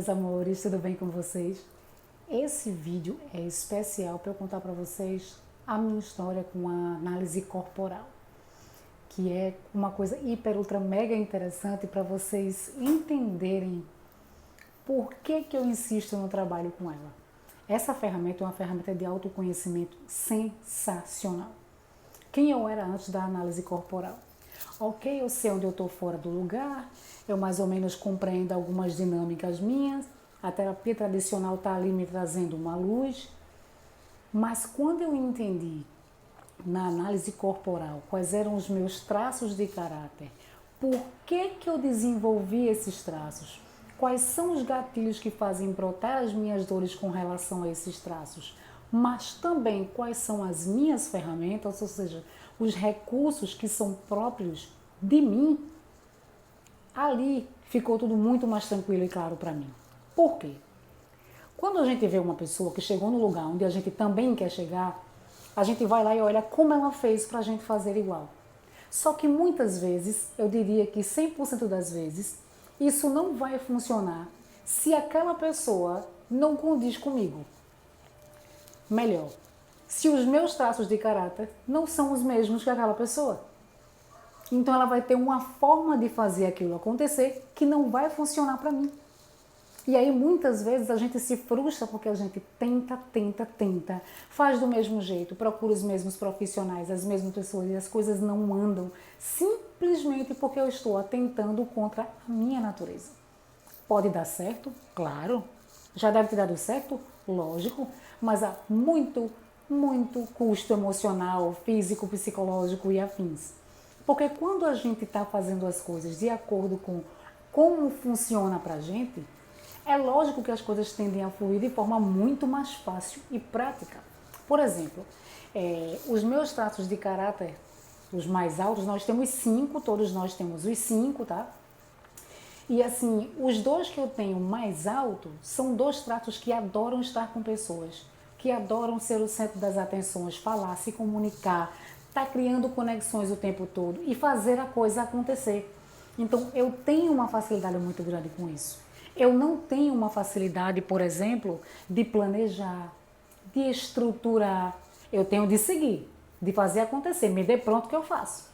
meus amores, tudo bem com vocês? Esse vídeo é especial para eu contar para vocês a minha história com a análise corporal, que é uma coisa hiper, ultra, mega interessante para vocês entenderem por que eu insisto no trabalho com ela. Essa ferramenta é uma ferramenta de autoconhecimento sensacional. Quem eu era antes da análise corporal? Ok, eu sei onde eu estou fora do lugar, eu mais ou menos compreendo algumas dinâmicas minhas, a terapia tradicional está ali me trazendo uma luz, mas quando eu entendi na análise corporal quais eram os meus traços de caráter, por que eu desenvolvi esses traços, quais são os gatilhos que fazem brotar as minhas dores com relação a esses traços, mas também quais são as minhas ferramentas, ou seja, os recursos que são próprios de mim, ali ficou tudo muito mais tranquilo e claro para mim. Por quê? Quando a gente vê uma pessoa que chegou no lugar onde a gente também quer chegar, a gente vai lá e olha como ela fez para a gente fazer igual. Só que muitas vezes, eu diria que 100% das vezes, isso não vai funcionar se aquela pessoa não condiz comigo. Melhor, se os meus traços de caráter não são os mesmos que aquela pessoa. Então ela vai ter uma forma de fazer aquilo acontecer que não vai funcionar para mim. E aí muitas vezes a gente se frustra porque a gente tenta, faz do mesmo jeito, procura os mesmos profissionais, as mesmas pessoas e as coisas não andam simplesmente porque eu estou atentando contra a minha natureza. Pode dar certo? Claro. Já deve ter dado certo? Lógico. Mas há muito custo emocional, físico, psicológico e afins. Porque quando a gente está fazendo as coisas de acordo com como funciona pra gente, é lógico que as coisas tendem a fluir de forma muito mais fácil e prática. Por exemplo, os meus traços de caráter, os mais altos, nós temos 5, todos nós temos os 5, tá? E assim, os 2 que eu tenho mais alto são 2 traços que adoram estar com pessoas, que adoram ser o centro das atenções, falar, se comunicar, tá criando conexões o tempo todo e fazer a coisa acontecer. Então, eu tenho uma facilidade muito grande com isso. Eu não tenho uma facilidade, por exemplo, de planejar, de estruturar. Eu tenho de seguir, de fazer acontecer. Me dê pronto que eu faço.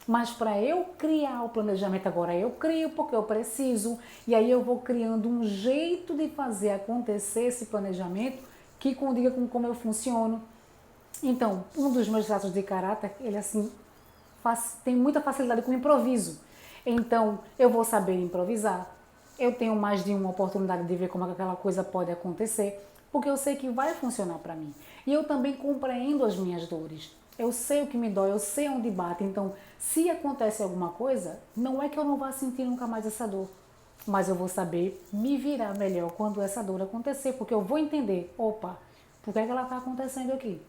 Mas para eu criar o planejamento agora, eu crio porque eu preciso. E aí eu vou criando um jeito de fazer acontecer esse planejamento que condiga com como eu funciono. Então, um dos meus traços de caráter, ele assim, tem muita facilidade com o improviso. Então, eu vou saber improvisar. Eu tenho mais de uma oportunidade de ver como aquela coisa pode acontecer, porque eu sei que vai funcionar para mim. E eu também compreendo as minhas dores. Eu sei o que me dói, eu sei onde bate. Então, se acontece alguma coisa, não é que eu não vá sentir nunca mais essa dor, mas eu vou saber me virar melhor quando essa dor acontecer, porque eu vou entender, opa, por que ela está acontecendo aqui?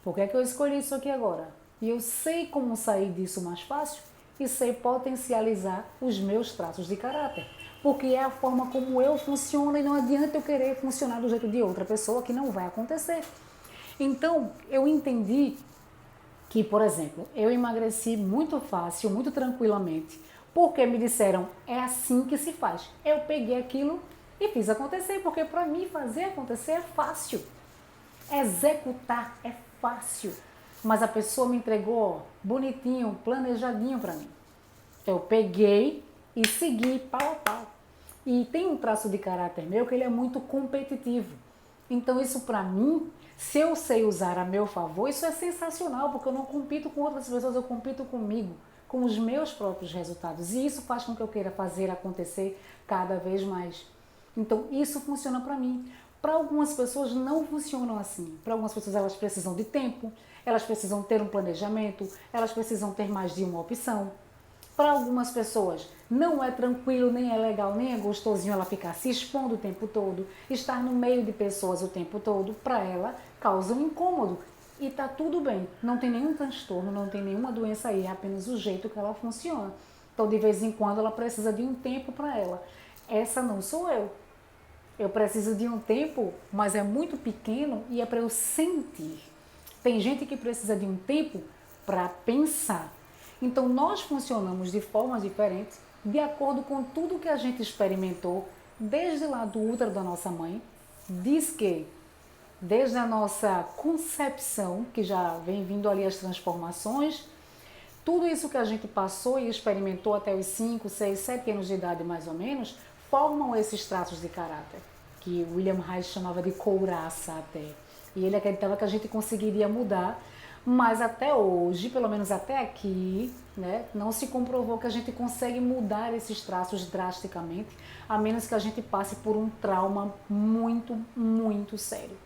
Por que eu escolhi isso aqui agora? E eu sei como sair disso mais fácil e sei potencializar os meus traços de caráter. Porque é a forma como eu funciono e não adianta eu querer funcionar do jeito de outra pessoa que não vai acontecer. Então, eu entendi que, por exemplo, eu emagreci muito fácil, muito tranquilamente, porque me disseram, é assim que se faz. Eu peguei aquilo e fiz acontecer, porque para mim fazer acontecer é fácil. Executar é fácil. Mas a pessoa me entregou bonitinho, planejadinho para mim. Eu peguei e segui pau a pau. E tem um traço de caráter meu que ele é muito competitivo. Então isso para mim, se eu sei usar a meu favor, isso é sensacional, porque eu não compito com outras pessoas, eu compito comigo, com os meus próprios resultados. E isso faz com que eu queira fazer acontecer cada vez mais. Então isso funciona para mim. Para algumas pessoas não funcionam assim. Para algumas pessoas elas precisam de tempo, elas precisam ter um planejamento, elas precisam ter mais de uma opção. Para algumas pessoas não é tranquilo, nem é legal, nem é gostosinho ela ficar se expondo o tempo todo, estar no meio de pessoas o tempo todo, para ela causa um incômodo. E tá tudo bem, não tem nenhum transtorno, não tem nenhuma doença aí, é apenas o jeito que ela funciona. Então de vez em quando ela precisa de um tempo para ela. Essa não sou eu. Eu preciso de um tempo, mas é muito pequeno e é para eu sentir. Tem gente que precisa de um tempo para pensar. Então nós funcionamos de formas diferentes, de acordo com tudo que a gente experimentou desde lá do útero da nossa mãe, diz que desde a nossa concepção, que já vem vindo ali as transformações, tudo isso que a gente passou e experimentou até os 5, 6, 7 anos de idade mais ou menos, formam esses traços de caráter, que William Reis chamava de couraça até. E ele acreditava que a gente conseguiria mudar, mas até hoje, pelo menos até aqui, né, não se comprovou que a gente consegue mudar esses traços drasticamente, a menos que a gente passe por um trauma muito, muito sério.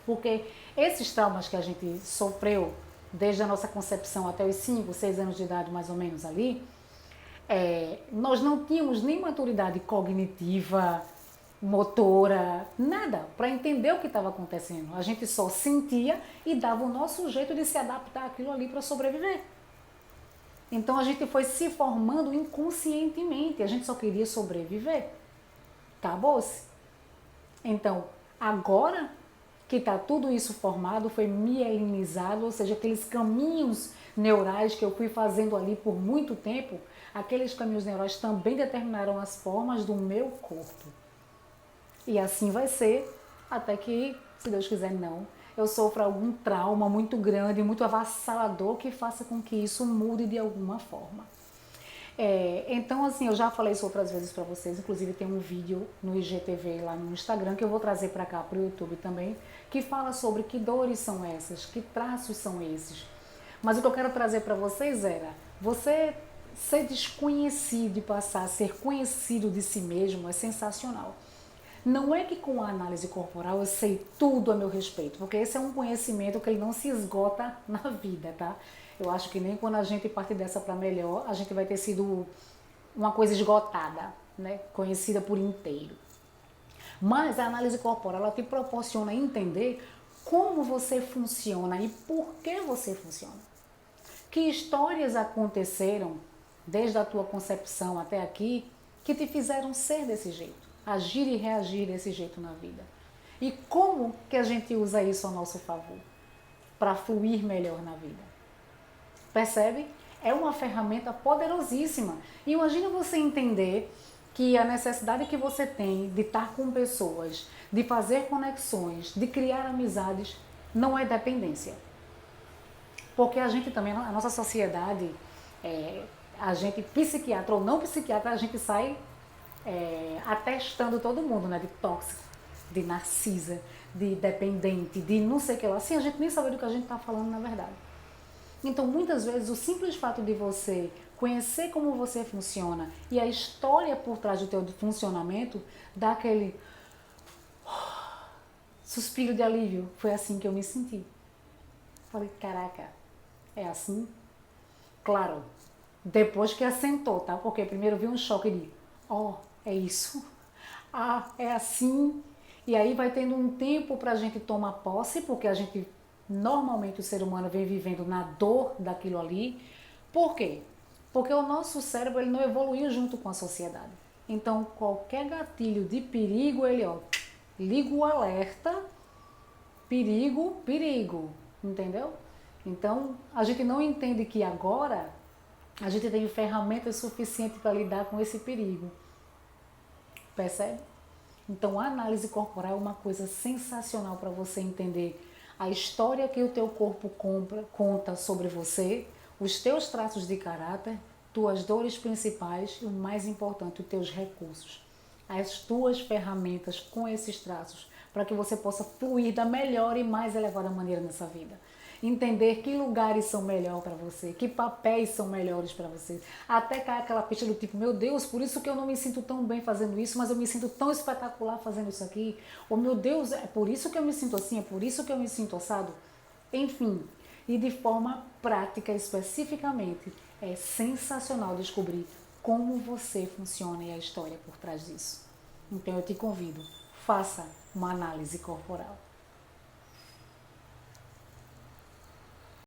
Porque esses traumas que a gente sofreu desde a nossa concepção até os 5, 6 anos de idade mais ou menos ali, nós não tínhamos nem maturidade cognitiva, motora, nada, para entender o que estava acontecendo. A gente só sentia e dava o nosso jeito de se adaptar àquilo ali para sobreviver. Então a gente foi se formando inconscientemente, a gente só queria sobreviver. Acabou-se. Então, agora que está tudo isso formado, foi mielinizado, ou seja, aqueles caminhos neurais que eu fui fazendo ali por muito tempo, aqueles caminhos neurais também determinaram as formas do meu corpo. E assim vai ser até que, se Deus quiser, não, eu sofra algum trauma muito grande, muito avassalador que faça com que isso mude de alguma forma. Então, assim, eu já falei isso outras vezes para vocês, inclusive tem um vídeo no IGTV lá no Instagram que eu vou trazer para cá, para o YouTube também, que fala sobre que dores são essas, que traços são esses. Mas o que eu quero trazer para vocês era, você ser desconhecido e passar a ser conhecido de si mesmo é sensacional. Não é que com a análise corporal eu sei tudo a meu respeito, porque esse é um conhecimento que ele não se esgota na vida, tá? Eu acho que nem quando a gente parte dessa para melhor, a gente vai ter sido uma coisa esgotada, né? Conhecida por inteiro. Mas a análise corporal, ela te proporciona entender como você funciona e por que você funciona. Que histórias aconteceram desde a tua concepção até aqui que te fizeram ser desse jeito, agir e reagir desse jeito na vida. E como que a gente usa isso a nosso favor para fluir melhor na vida. Percebe? É uma ferramenta poderosíssima. E imagina você entender que a necessidade que você tem de estar com pessoas, de fazer conexões, de criar amizades, não é dependência. Porque a gente também, a nossa sociedade, a gente, psiquiatra ou não psiquiatra, a gente sai atestando todo mundo, né? De tóxico, de narcisa, de dependente, de não sei o que lá. Assim, a gente nem sabe do que a gente está falando na verdade. Então, muitas vezes, o simples fato de você conhecer como você funciona e a história por trás do teu funcionamento dá aquele suspiro de alívio. Foi assim que eu me senti. Falei, caraca, é assim? Claro, depois que assentou, tá? Porque primeiro veio um choque de, é isso? É assim? E aí vai tendo um tempo pra gente tomar posse, porque a gente, normalmente o ser humano vem vivendo na dor daquilo ali. Por quê? Porque o nosso cérebro ele não evoluiu junto com a sociedade. Então, qualquer gatilho de perigo, ele liga o alerta, perigo, perigo, entendeu? Então, a gente não entende que agora a gente tem ferramentas suficientes para lidar com esse perigo. Percebe? Então, a análise corporal é uma coisa sensacional para você entender a história que o teu corpo conta sobre você, os teus traços de caráter, tuas dores principais e, o mais importante, os teus recursos, as tuas ferramentas com esses traços, para que você possa fluir da melhor e mais elevada maneira nessa vida. Entender que lugares são melhores para você, que papéis são melhores para você. Até cair aquela ficha do tipo, meu Deus, por isso que eu não me sinto tão bem fazendo isso, mas eu me sinto tão espetacular fazendo isso aqui. Ou meu Deus, é por isso que eu me sinto assim, é por isso que eu me sinto assado. Enfim, e de forma prática especificamente, é sensacional descobrir como você funciona e a história por trás disso. Então eu te convido, faça uma análise corporal.